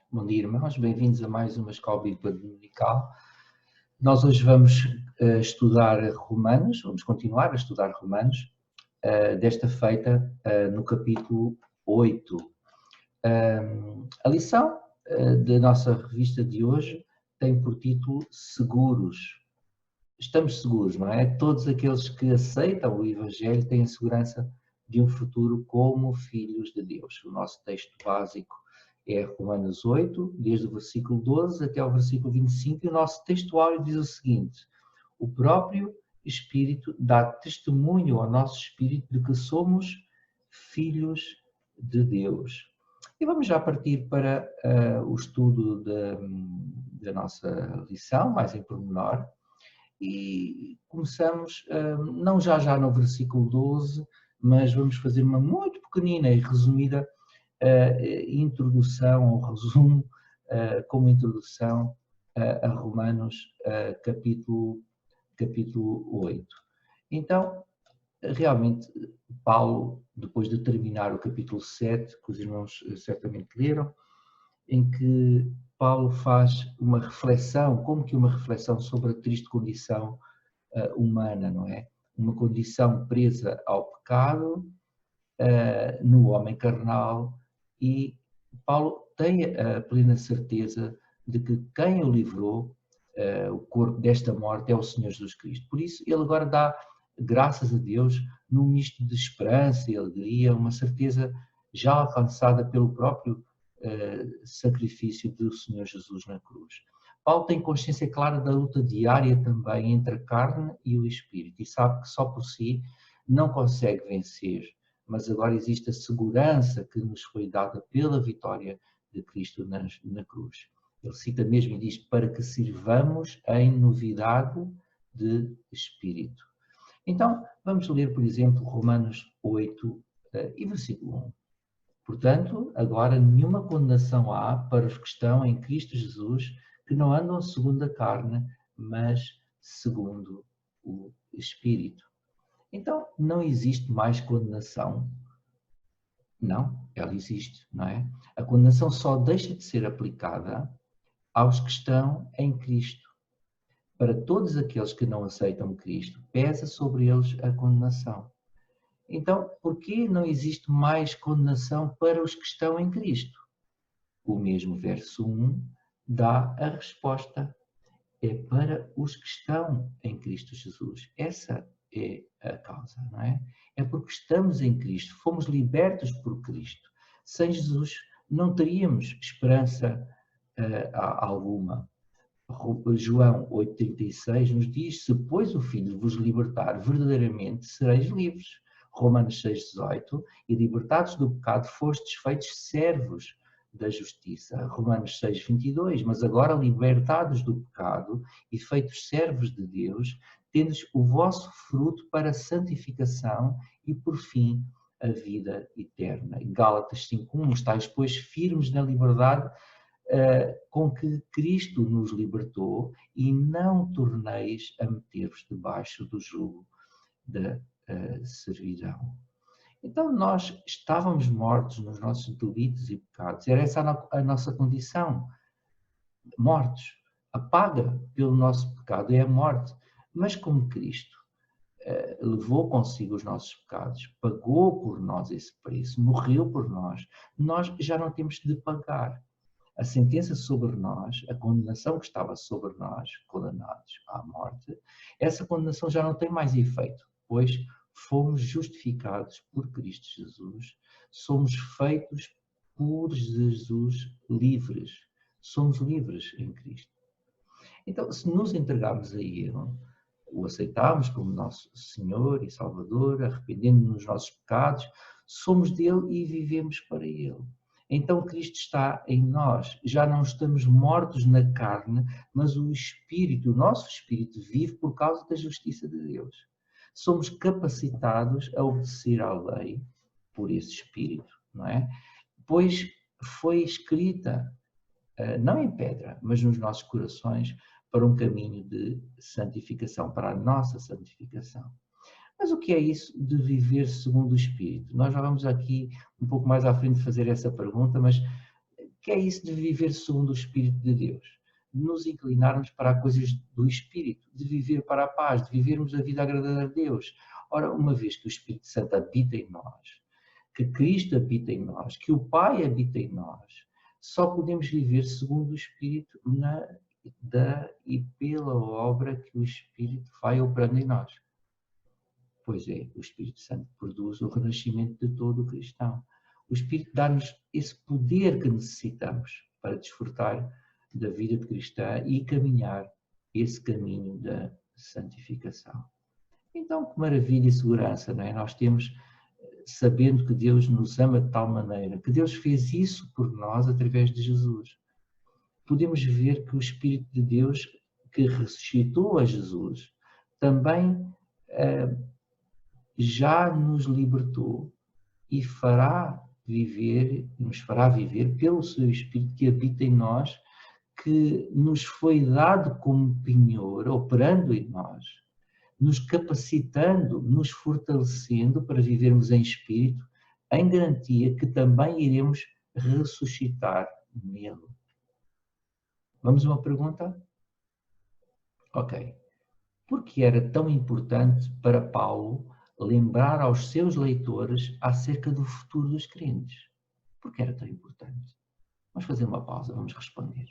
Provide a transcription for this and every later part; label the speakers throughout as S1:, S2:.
S1: Bom dia, irmãos. Bem-vindos a mais uma Escola Bíblica Dominical. Nós hoje vamos estudar Romanos, vamos continuar a estudar Romanos, desta feita no capítulo 8. A lição da nossa revista de hoje tem por título Seguros. Estamos seguros, não é? Todos aqueles que aceitam o Evangelho têm a segurança de um futuro como filhos de Deus. O nosso texto básico é Romanos 8, desde o versículo 12 até o versículo 25, e o nosso textuário diz o seguinte: o próprio Espírito dá testemunho ao nosso espírito de que somos filhos de Deus. E vamos já partir para o estudo da nossa lição, mais em pormenor, e começamos, não já no versículo 12, mas vamos fazer uma muito pequenina e resumida introdução, ou resumo, como introdução a Romanos capítulo 8. Então, realmente, Paulo, depois de terminar o capítulo 7, que os irmãos certamente leram, em que Paulo faz uma reflexão, como que uma reflexão sobre a triste condição humana, não é? Uma condição presa ao pecado, no homem carnal, e Paulo tem a plena certeza de que quem o livrou, o corpo desta morte, é o Senhor Jesus Cristo. Por isso, ele agora dá graças a Deus num misto de esperança e alegria, uma certeza já alcançada pelo próprio sacrifício do Senhor Jesus na cruz. Paulo tem consciência clara da luta diária também entre a carne e o espírito, e sabe que só por si não consegue vencer, mas agora existe a segurança que nos foi dada pela vitória de Cristo na cruz. Ele cita mesmo e diz: para que sirvamos em novidade de espírito. Então, vamos ler, por exemplo, Romanos 8 e versículo 1. Portanto, agora nenhuma condenação há para os que estão em Cristo Jesus, que não andam segundo a carne, mas segundo o Espírito. Então, não existe mais condenação? Não, ela existe, não é? A condenação só deixa de ser aplicada aos que estão em Cristo. Para todos aqueles que não aceitam Cristo, pesa sobre eles a condenação. Então, por que não existe mais condenação para os que estão em Cristo? O mesmo verso 1 dá a resposta. É para os que estão em Cristo Jesus. Essa é a causa, não é? É porque estamos em Cristo, fomos libertos por Cristo. Sem Jesus não teríamos esperança alguma. João 8,36 nos diz: se pois o Filho vos libertar, verdadeiramente sereis livres. Romanos 6,18: e libertados do pecado fostes feitos servos da justiça. Romanos 6,22: mas agora libertados do pecado e feitos servos de Deus, tendes o vosso fruto para a santificação e, por fim, a vida eterna. Gálatas 5,1: estáis, pois, firmes na liberdade com que Cristo nos libertou, e não torneis a meter-vos debaixo do jugo da servidão. Então nós estávamos mortos nos nossos delitos e pecados, era essa a nossa condição, mortos. A paga pelo nosso pecado é a morte, mas como Cristo levou consigo os nossos pecados, pagou por nós esse preço, morreu por nós, nós já não temos de pagar. A sentença sobre nós, a condenação que estava sobre nós, condenados à morte, essa condenação já não tem mais efeito, pois fomos justificados por Cristo Jesus, somos feitos por Jesus livres, somos livres em Cristo. Então, se nos entregarmos a Ele, o aceitarmos como nosso Senhor e Salvador, arrependendo-nos dos nossos pecados, somos dele e vivemos para Ele. Então Cristo está em nós, já não estamos mortos na carne, mas o Espírito, o nosso Espírito vive por causa da justiça de Deus. Somos capacitados a obedecer à lei por esse Espírito, não é? Pois foi escrita, não em pedra, mas nos nossos corações, para um caminho de santificação, para a nossa santificação. Mas o que é isso de viver segundo o Espírito? Nós já vamos aqui um pouco mais à frente fazer essa pergunta, mas que é isso de viver segundo o Espírito de Deus? De nos inclinarmos para as coisas do Espírito, de viver para a paz, de vivermos a vida agradável a Deus. Ora, uma vez que o Espírito Santo habita em nós, que Cristo habita em nós, que o Pai habita em nós, só podemos viver segundo o Espírito e pela obra que o Espírito vai operando em nós. Pois é, o Espírito Santo produz o renascimento de todo o cristão. O Espírito dá-nos esse poder que necessitamos para desfrutar da vida cristã e caminhar esse caminho da santificação. Então, que maravilha e segurança, não é? Nós temos, sabendo que Deus nos ama de tal maneira, que Deus fez isso por nós através de Jesus. Podemos ver que o Espírito de Deus, que ressuscitou a Jesus, também já nos libertou e nos fará viver pelo seu Espírito que habita em nós, que nos foi dado como penhor, operando em nós, nos capacitando, nos fortalecendo para vivermos em Espírito, em garantia que também iremos ressuscitar nele. Vamos a uma pergunta? Ok. Por que era tão importante para Paulo lembrar aos seus leitores acerca do futuro dos crentes? Por que era tão importante? Vamos fazer uma pausa, vamos responder.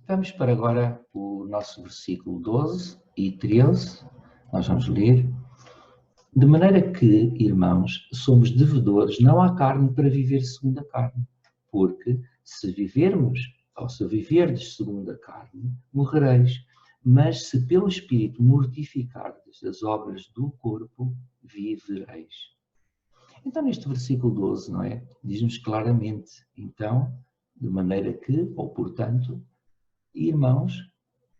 S1: Vamos para agora o nosso versículo 12 e 13. Nós vamos ler. De maneira que, irmãos, somos devedores não à carne para viver segundo a carne. Porque se viverdes segundo a carne, morrereis. Mas se pelo Espírito mortificardes as obras do corpo, vivereis. Então, neste versículo 12, não é? Diz-nos claramente, então, de maneira que, ou portanto, irmãos,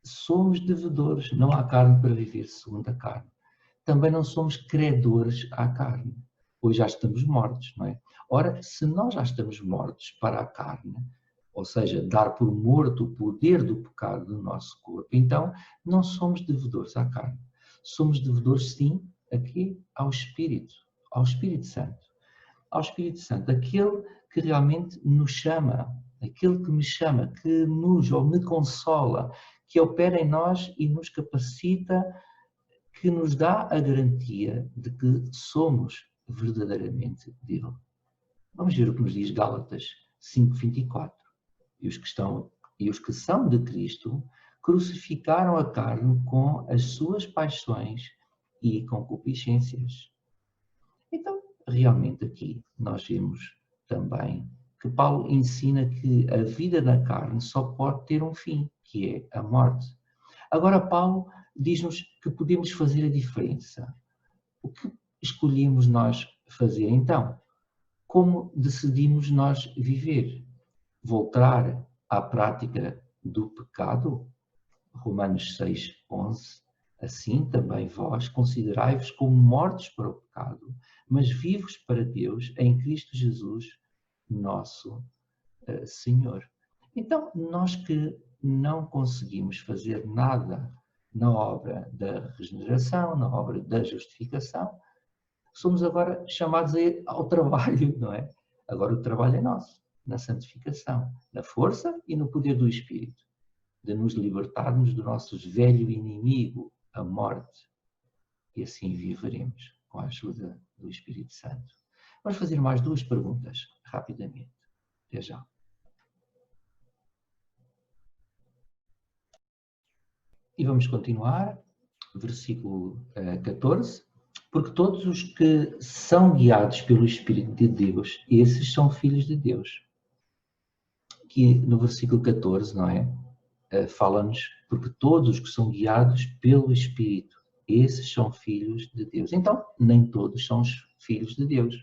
S1: somos devedores, não há carne para viver segundo a carne. Também não somos credores à carne, pois já estamos mortos, não é? Ora, se nós já estamos mortos para a carne, ou seja, dar por morto o poder do pecado do nosso corpo, então não somos devedores à carne. Somos devedores, sim, aqui ao Espírito Santo. Ao Espírito Santo, aquele que realmente nos chama, aquele que me chama, que me consola, que opera em nós e nos capacita, que nos dá a garantia de que somos verdadeiramente dele. Vamos ver o que nos diz Gálatas 5:24. E os que são de Cristo crucificaram a carne com as suas paixões e concupiscências. Então, realmente aqui nós vemos também que Paulo ensina que a vida na carne só pode ter um fim, que é a morte. Agora Paulo diz-nos que podemos fazer a diferença. O que escolhemos nós fazer então? Como decidimos nós viver? Voltar à prática do pecado? Romanos 6:11. Assim também vós considerai-vos como mortos para o pecado, mas vivos para Deus em Cristo Jesus, nosso Senhor. Então, nós que não conseguimos fazer nada na obra da regeneração, na obra da justificação, somos agora chamados ao trabalho, não é? Agora o trabalho é nosso, na santificação, na força e no poder do Espírito, de nos libertarmos do nosso velho inimigo, a morte, e assim viveremos com a ajuda do Espírito Santo. Vamos fazer mais duas perguntas, rapidamente. Até já. E vamos continuar, versículo 14. Porque todos os que são guiados pelo Espírito de Deus, esses são filhos de Deus. Aqui no versículo 14, não é? Fala-nos, porque todos os que são guiados pelo Espírito, esses são filhos de Deus. Então, nem todos são os filhos de Deus.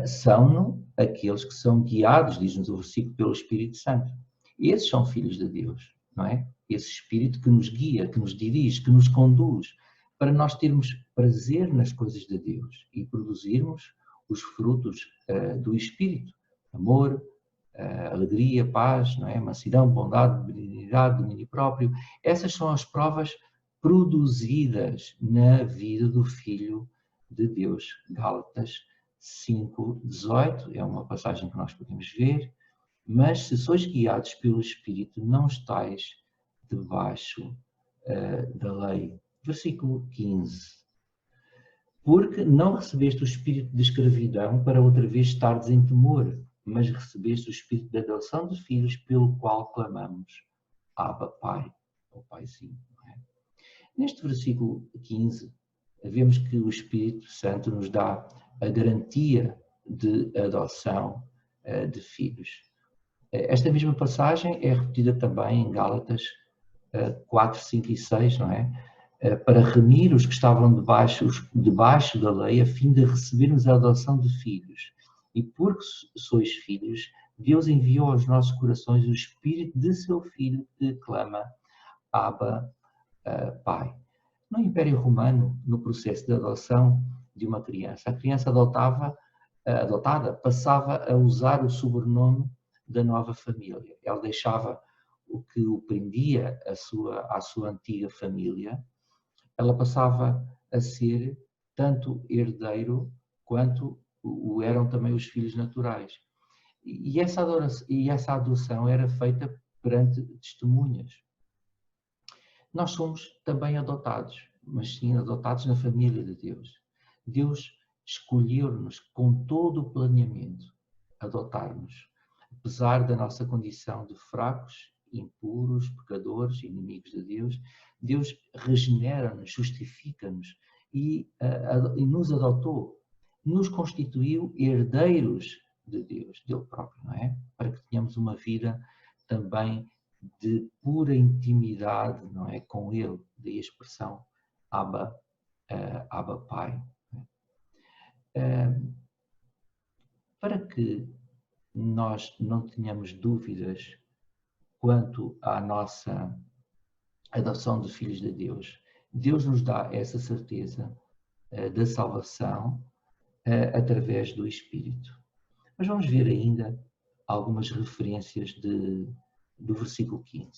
S1: São aqueles que são guiados, diz-nos o versículo, pelo Espírito Santo. Esses são filhos de Deus, não é? Esse Espírito que nos guia, que nos dirige, que nos conduz, para nós termos prazer nas coisas de Deus e produzirmos os frutos do Espírito. Amor, alegria, paz, não é? Mansidão, bondade, benignidade, domínio próprio. Essas são as provas produzidas na vida do Filho de Deus. Gálatas 5:18 é uma passagem que nós podemos ver. Mas se sois guiados pelo Espírito, não estáis debaixo da lei. Versículo 15. Porque não recebeste o espírito de escravidão para outra vez estardes em temor, mas recebeste o espírito da adoção de filhos, pelo qual clamamos, Abba, Pai, ou Paizinho. Não é? Neste versículo 15, vemos que o Espírito Santo nos dá a garantia de adoção de filhos. Esta mesma passagem é repetida também em Gálatas 4, 5 e 6, não é? Para remir os que estavam debaixo da lei, a fim de recebermos a adoção de filhos. E porque sois filhos, Deus enviou aos nossos corações o Espírito de seu Filho que clama, Abba, Pai. No Império Romano, no processo de adoção de uma criança, a criança adotada passava a usar o sobrenome da nova família. Ela deixava o que o prendia à sua antiga família. Ela passava a ser tanto herdeiro quanto o eram também os filhos naturais. E essa adoção era feita perante testemunhas. Nós somos também adotados, mas sim adotados na família de Deus. Deus escolheu-nos com todo o planeamento, adotar-nos. Apesar da nossa condição de fracos, impuros, pecadores, inimigos de Deus, Deus regenera-nos, justifica-nos e nos adotou, nos constituiu herdeiros de Deus, dele próprio, não é? Para que tenhamos uma vida também de pura intimidade, não é? Com Ele, daí a expressão Abba, Abba Pai. Para que nós não tenhamos dúvidas quanto à nossa adoção de filhos de Deus, Deus nos dá essa certeza da salvação através do Espírito. Mas vamos ver ainda algumas referências do versículo 15.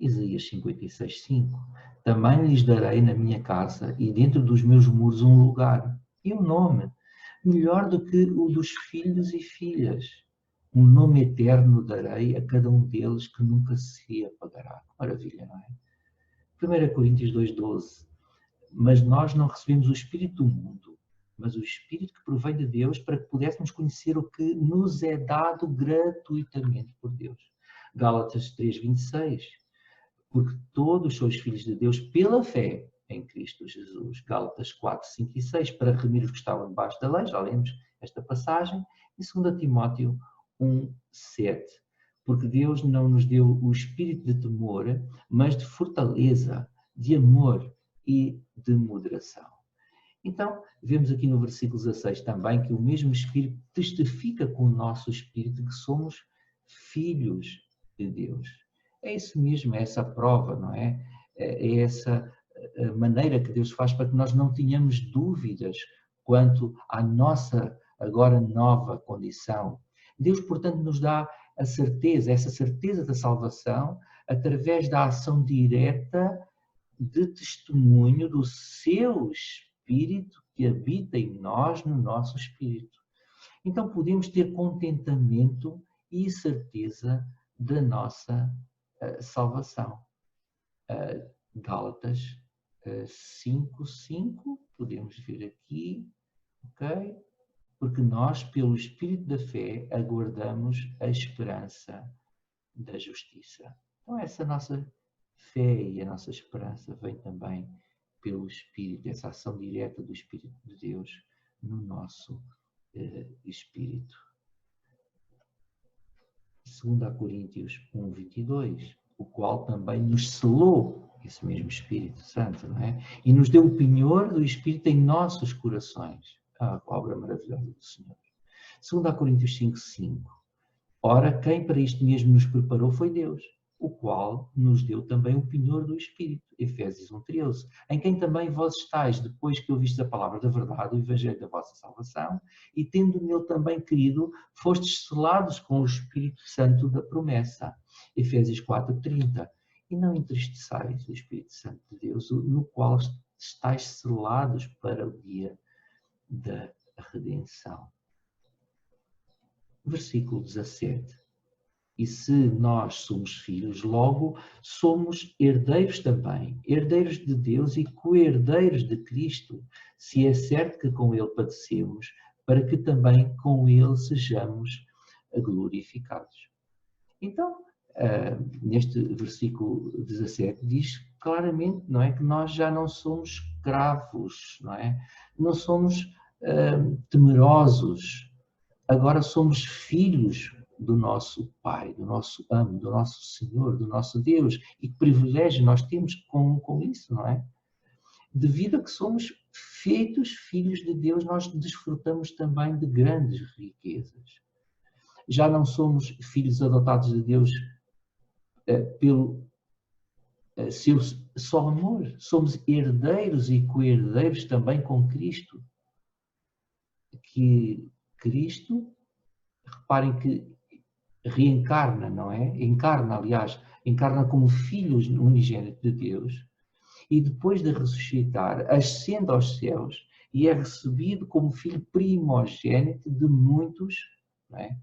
S1: Isaías 56:5. Também lhes darei na minha casa e dentro dos meus muros um lugar e um nome, melhor do que o dos filhos e filhas. Um nome eterno darei a cada um deles que nunca se apagará. Maravilha, não é? 1 Coríntios 2:12. Mas nós não recebemos o Espírito do mundo, mas o Espírito que provém de Deus, para que pudéssemos conhecer o que nos é dado gratuitamente por Deus. Gálatas 3:26. Porque todos sois filhos de Deus pela fé em Cristo Jesus. Gálatas 4, 5 e 6, para remir os que estavam debaixo da lei, já lemos esta passagem. E 2 Timóteo 1, 7. Porque Deus não nos deu o espírito de temor, mas de fortaleza, de amor e de moderação. Então, vemos aqui no versículo 16 também que o mesmo Espírito testifica com o nosso espírito que somos filhos de Deus. É isso mesmo, é essa prova, não é? É essa maneira que Deus faz para que nós não tenhamos dúvidas quanto à nossa agora nova condição. Deus, portanto, nos dá a certeza, essa certeza da salvação, através da ação direta de testemunho do seu Espírito que habita em nós, no nosso espírito. Então podemos ter contentamento e certeza da nossa salvação. Gálatas 5:5, podemos ver aqui, ok? Porque nós, pelo Espírito da fé, aguardamos a esperança da justiça. Então essa nossa fé e a nossa esperança vem também pelo Espírito, essa ação direta do Espírito de Deus no nosso espírito. 2 Coríntios 1:22, o qual também nos selou, esse mesmo Espírito Santo, não é? E nos deu o penhor do Espírito em nossos corações. A obra maravilhosa do Senhor. 2 Coríntios 5:5. Ora, quem para isto mesmo nos preparou foi Deus, o qual nos deu também o penhor do Espírito, Efésios 1:13, em quem também vós estáis, depois que ouvistes a palavra da verdade, o evangelho da vossa salvação, e tendo nele também crido, fostes selados com o Espírito Santo da promessa, Efésios 4:30, e não entristeçais o Espírito Santo de Deus, no qual estáis selados para o dia da redenção. Versículo 17. E se nós somos filhos, logo somos herdeiros também, herdeiros de Deus e co-herdeiros de Cristo, se é certo que com Ele padecemos, para que também com Ele sejamos glorificados. Então, neste versículo 17 diz claramente, não é, que nós já não somos escravos, não é? Não somos temerosos, agora somos filhos do nosso Pai, do nosso amo, do nosso Senhor, do nosso Deus. E que privilégio nós temos com isso, não é? Devido a que somos feitos filhos de Deus, nós desfrutamos também de grandes riquezas. Já não somos filhos adotados de Deus pelo seu só amor. Somos herdeiros e co-herdeiros também com Cristo. Que Cristo, reparem que reencarna, não é? Encarna, aliás, encarna como filho unigênito de Deus e depois de ressuscitar, ascende aos céus e é recebido como filho primogênito de muitos, não é?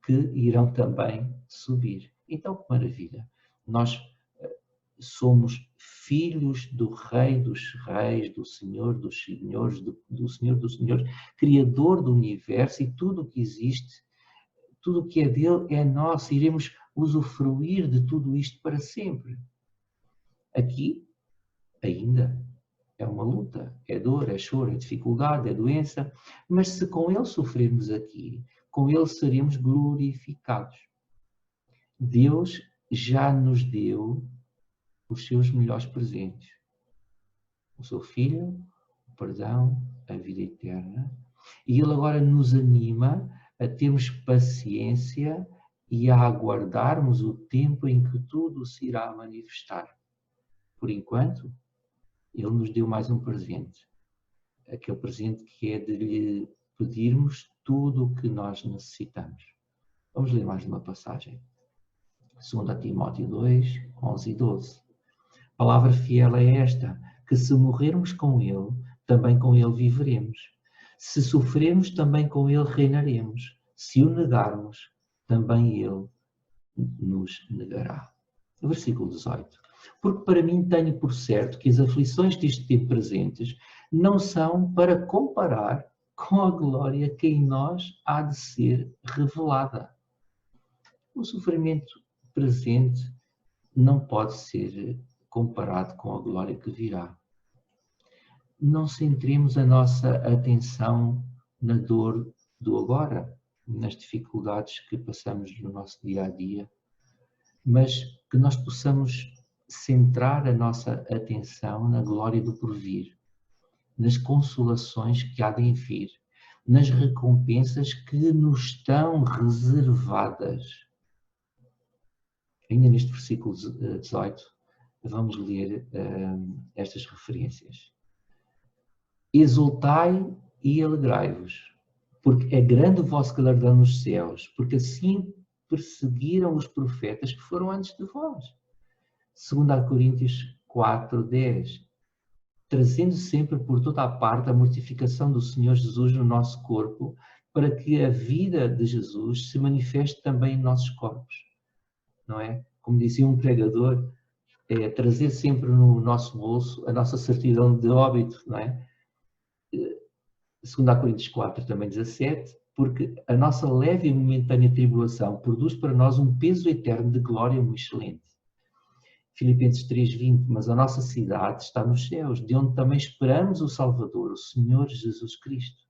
S1: Que irão também subir. Então, que maravilha! Nós somos filhos do Rei dos Reis, do Senhor dos Senhores, do Senhor dos Senhores, Criador do Universo, e tudo o que existe, tudo o que é dele é nosso, iremos usufruir de tudo isto para sempre. Aqui, ainda, é uma luta, é dor, é choro, é dificuldade, é doença, mas se com ele sofrermos aqui, com ele seremos glorificados. Deus já nos deu os seus melhores presentes. O seu Filho, o perdão, a vida eterna. E ele agora nos anima a termos paciência e a aguardarmos o tempo em que tudo se irá manifestar. Por enquanto, ele nos deu mais um presente. Aquele presente que é de lhe pedirmos tudo o que nós necessitamos. Vamos ler mais uma passagem. 2 Timóteo 2, 11 e 12. Palavra fiel é esta, que se morrermos com ele, também com ele viveremos. Se sofrermos, também com ele reinaremos. Se o negarmos, também ele nos negará. Versículo 18. Porque para mim tenho por certo que as aflições deste tempo presentes não são para comparar com a glória que em nós há de ser revelada. O sofrimento presente não pode ser comparado com a glória que virá. Não centremos a nossa atenção na dor do agora, nas dificuldades que passamos no nosso dia a dia, mas que nós possamos centrar a nossa atenção na glória do porvir, nas consolações que há de vir, nas recompensas que nos estão reservadas. Ainda neste versículo 18, vamos ler estas referências. Exultai e alegrai-vos, porque é grande o vosso galardão nos céus, porque assim perseguiram os profetas que foram antes de vós. 2 Coríntios 4:10. Trazendo sempre por toda a parte a mortificação do Senhor Jesus no nosso corpo, para que a vida de Jesus se manifeste também em nossos corpos. Não é? Como dizia um pregador, é trazer sempre no nosso bolso a nossa certidão de óbito, não é? 2 Coríntios 4, também 17, porque a nossa leve e momentânea tribulação produz para nós um peso eterno de glória muito excelente. Filipenses 3:20, mas a nossa cidade está nos céus, de onde também esperamos o Salvador, o Senhor Jesus Cristo.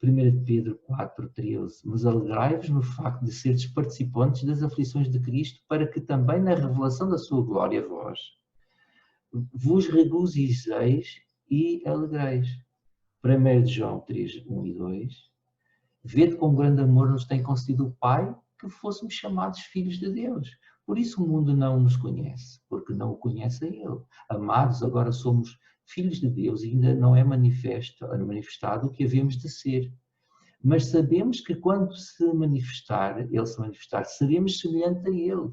S1: 1 Pedro 4:13, mas alegrai-vos no facto de seres participantes das aflições de Cristo, para que também na revelação da sua glória vós vos regozijeis e alegreis. 1 João 3:1 e 2, vede com grande amor nos tem concedido o Pai que fôssemos chamados filhos de Deus, Por isso o mundo não nos conhece, porque não o conhece a Ele. Amados, agora somos filhos de Deus e ainda não é manifestado o que havemos de ser. Mas sabemos que quando Ele se manifestar, seremos semelhantes a Ele,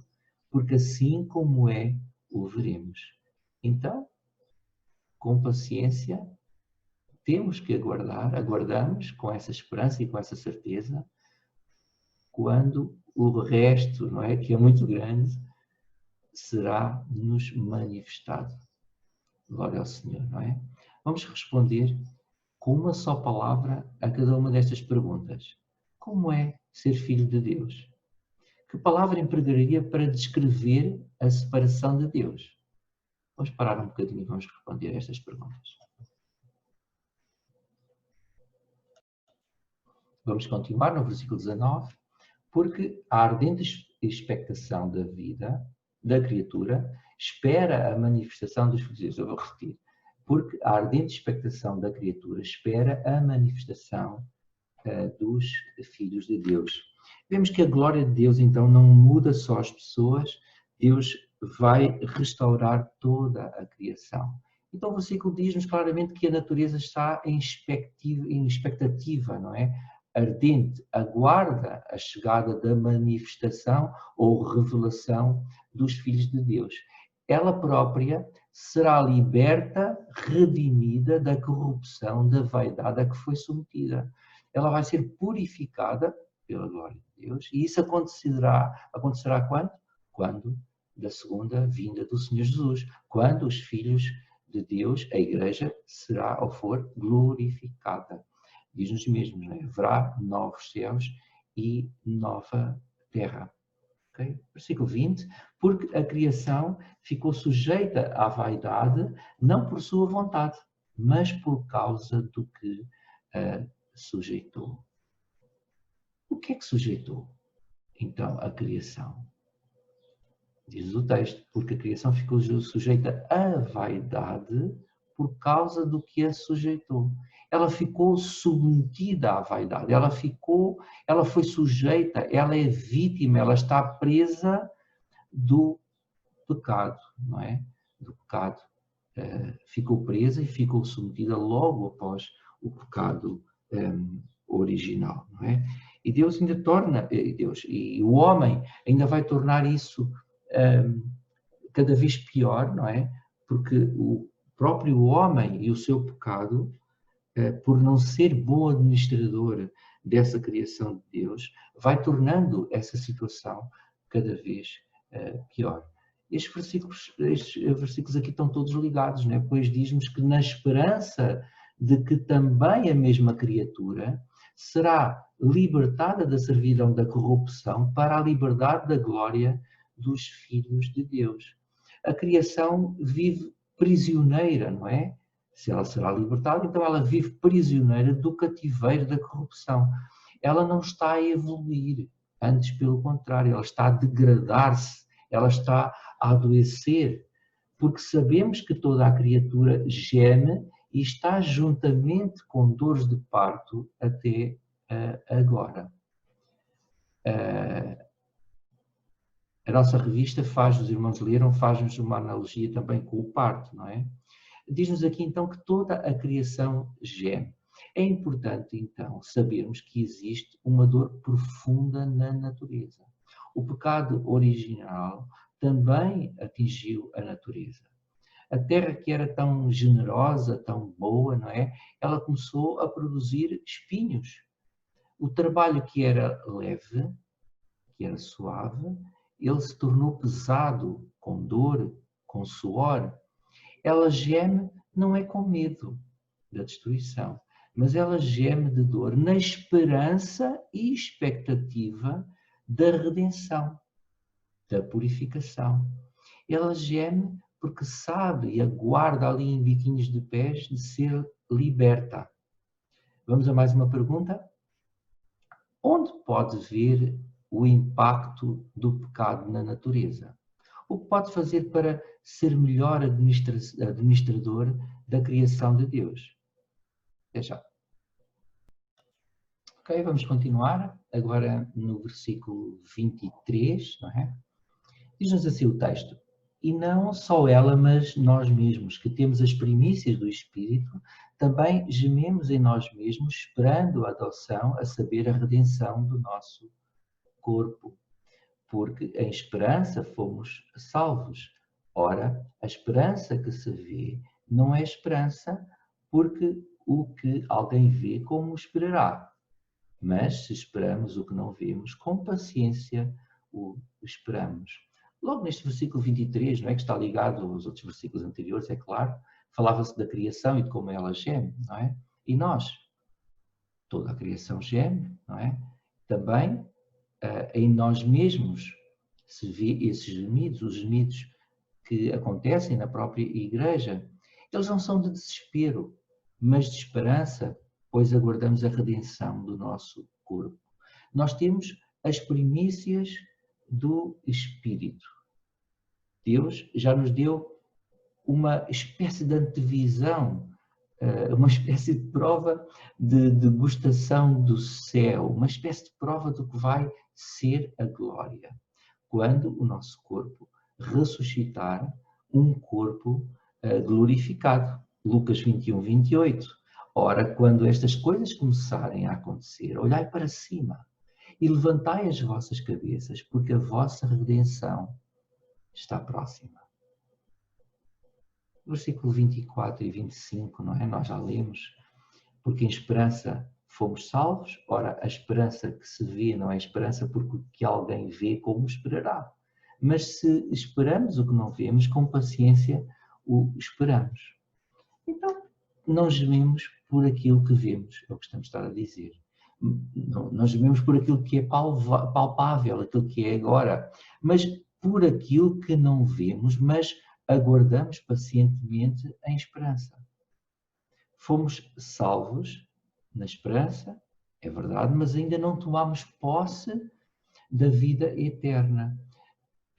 S1: porque assim como é, o veremos. Então, com paciência, temos que aguardamos com essa esperança e com essa certeza, quando o resto, não é, que é muito grande, será-nos manifestado. Glória ao Senhor, não é? Vamos responder com uma só palavra a cada uma destas perguntas. Como é ser filho de Deus? Que palavra empregaria para descrever a separação de Deus? Vamos parar um bocadinho e vamos responder a estas perguntas. Vamos continuar no versículo 19. Porque a ardente expectação da vida, da criatura, espera a manifestação dos filhos de Deus. Eu vou repetir. Porque a ardente expectação da criatura espera a manifestação dos filhos de Deus. Vemos que a glória de Deus, então, não muda só as pessoas, Deus vai restaurar toda a criação. Então o versículo diz-nos claramente que a natureza está em expectativa, não é? Ardente, aguarda a chegada da manifestação ou revelação dos filhos de Deus. Ela própria será liberta, redimida da corrupção, da vaidade a que foi submetida. Ela vai ser purificada pela glória de Deus e isso acontecerá quando? Quando? Da segunda vinda do Senhor Jesus, quando os filhos de Deus, a igreja, será ou for glorificada. Diz-nos mesmo, não é? Haverá novos céus e nova terra. Okay? Versículo 20, porque a criação ficou sujeita à vaidade, não por sua vontade, mas por causa do que sujeitou. O que é que sujeitou, então, a criação? Diz o texto, porque a criação ficou sujeita à vaidade por causa do que a sujeitou. Ela ficou submetida à vaidade, ela foi sujeita, ela é vítima, ela está presa do pecado, não é? Do pecado. Ficou presa e ficou submetida logo após o pecado original, não é? E Deus ainda torna, e o homem ainda vai tornar isso cada vez pior, não é? Porque o próprio homem e o seu pecado, por não ser bom administrador dessa criação de Deus, vai tornando essa situação cada vez pior. Estes versículos aqui estão todos ligados, não é? Pois diz-nos que na esperança de que também a mesma criatura será libertada da servidão da corrupção para a liberdade da glória dos filhos de Deus. A criação vive prisioneira, não é? Se ela será libertada, então ela vive prisioneira do cativeiro da corrupção. Ela não está a evoluir, antes pelo contrário, ela está a degradar-se, ela está a adoecer, porque sabemos que toda a criatura geme e está juntamente com dores de parto até agora. A nossa revista os irmãos leram, faz-nos uma analogia também com o parto, não é? Diz-nos aqui então que toda a criação geme. É importante então sabermos que existe uma dor profunda na natureza. O pecado original também atingiu a natureza. A terra que era tão generosa, tão boa, não é? Ela começou a produzir espinhos. O trabalho que era leve, que era suave, ele se tornou pesado, com dor, com suor. Ela geme não é com medo da destruição, mas ela geme de dor na esperança e expectativa da redenção, da purificação. Ela geme porque sabe e aguarda ali em biquinhos de pés de ser liberta. Vamos a mais uma pergunta? Onde pode ver o impacto do pecado na natureza? O que pode fazer para ser melhor administrador da criação de Deus? Até já. Ok, vamos continuar agora no versículo 23, não é? Diz-nos assim o texto: e não só ela, mas nós mesmos, que temos as primícias do Espírito, também gememos em nós mesmos, esperando a adoção, a saber, a redenção do nosso corpo. Porque em esperança fomos salvos. Ora, a esperança que se vê não é esperança, porque o que alguém vê, como esperará? Mas se esperamos o que não vemos, com paciência o esperamos. Logo neste versículo 23, não é, que está ligado aos outros versículos anteriores, é claro, falava-se da criação e de como ela geme, não é? E nós, toda a criação geme, não é? Também em nós mesmos se vê esses gemidos, os gemidos que acontecem na própria igreja. Eles não são de desespero, mas de esperança, pois aguardamos a redenção do nosso corpo. Nós temos as primícias do Espírito. Deus já nos deu uma espécie de antevisão, uma espécie de prova de degustação do céu, uma espécie de prova do que vai ser a glória, quando o nosso corpo ressuscitar um corpo glorificado. Lucas 21, 28. Ora, quando estas coisas começarem a acontecer, olhai para cima e levantai as vossas cabeças, porque a vossa redenção está próxima. Versículo 24 e 25, não é? Nós já lemos, porque em esperança fomos salvos. Ora, a esperança que se vê não é esperança porque o que alguém vê, como esperará. Mas se esperamos o que não vemos, com paciência o esperamos. Então, não gememos por aquilo que vemos, é o que estamos a estar a dizer. Não gememos por aquilo que é palpável, aquilo que é agora, mas por aquilo que não vemos, mas aguardamos pacientemente em esperança. Fomos salvos na esperança, é verdade, mas ainda não tomamos posse da vida eterna.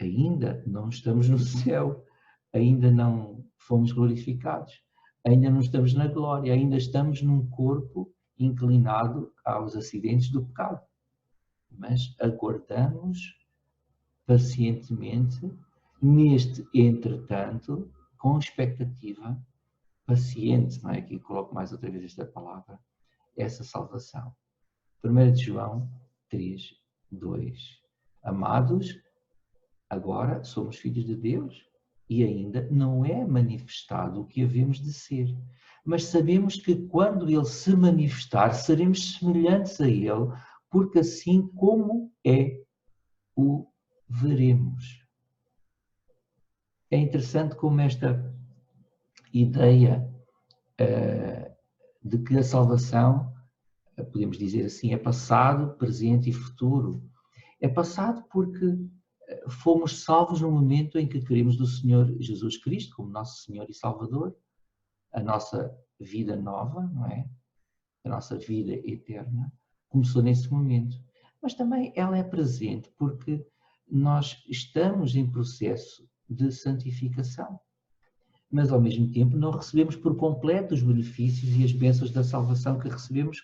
S1: Ainda não estamos no céu, ainda não fomos glorificados, ainda não estamos na glória, ainda estamos num corpo inclinado aos acidentes do pecado. Mas aguardamos pacientemente, neste entretanto, com expectativa, paciente, não é? Aqui coloco mais outra vez esta palavra, essa salvação. 1 João 3, 2. Amados, agora somos filhos de Deus e ainda não é manifestado o que havemos de ser. Mas sabemos que quando Ele se manifestar, seremos semelhantes a Ele, porque assim como é, o veremos. É interessante como esta ideia de que a salvação, podemos dizer assim, é passado, presente e futuro. É passado porque fomos salvos no momento em que queremos do Senhor Jesus Cristo como nosso Senhor e Salvador, a nossa vida nova, não é? A nossa vida eterna começou nesse momento. Mas também ela é presente porque nós estamos em processo de santificação. Mas ao mesmo tempo não recebemos por completo os benefícios e as bênçãos da salvação que recebemos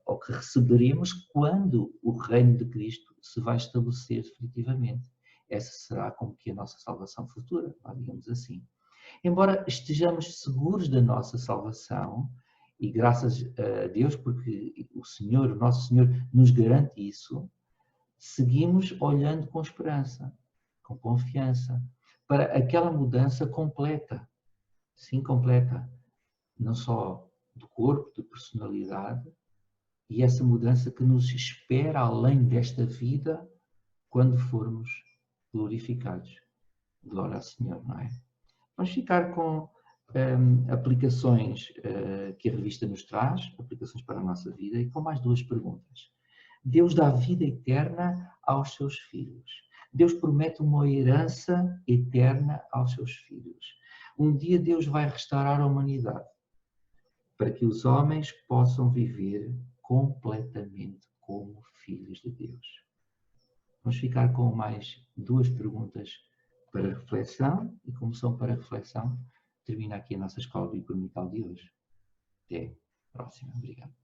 S1: ou que receberemos quando o reino de Cristo se vai estabelecer definitivamente. Essa será como que a nossa salvação futura, digamos assim. Embora estejamos seguros da nossa salvação, e graças a Deus, porque o Senhor, o nosso Senhor, nos garante isso, seguimos olhando com esperança, com confiança, para aquela mudança completa, sim, completa, não só do corpo, de personalidade, e essa mudança que nos espera além desta vida quando formos glorificados. Glória ao Senhor, não é? Vamos ficar com aplicações que a revista nos traz, aplicações para a nossa vida, e com mais duas perguntas. Deus dá vida eterna aos seus filhos. Deus promete uma herança eterna aos seus filhos. Um dia Deus vai restaurar a humanidade para que os homens possam viver completamente como filhos de Deus. Vamos ficar com mais duas perguntas para reflexão, e como são para reflexão, termina aqui a nossa escola bíblica dominical de hoje. Até a próxima. Obrigado.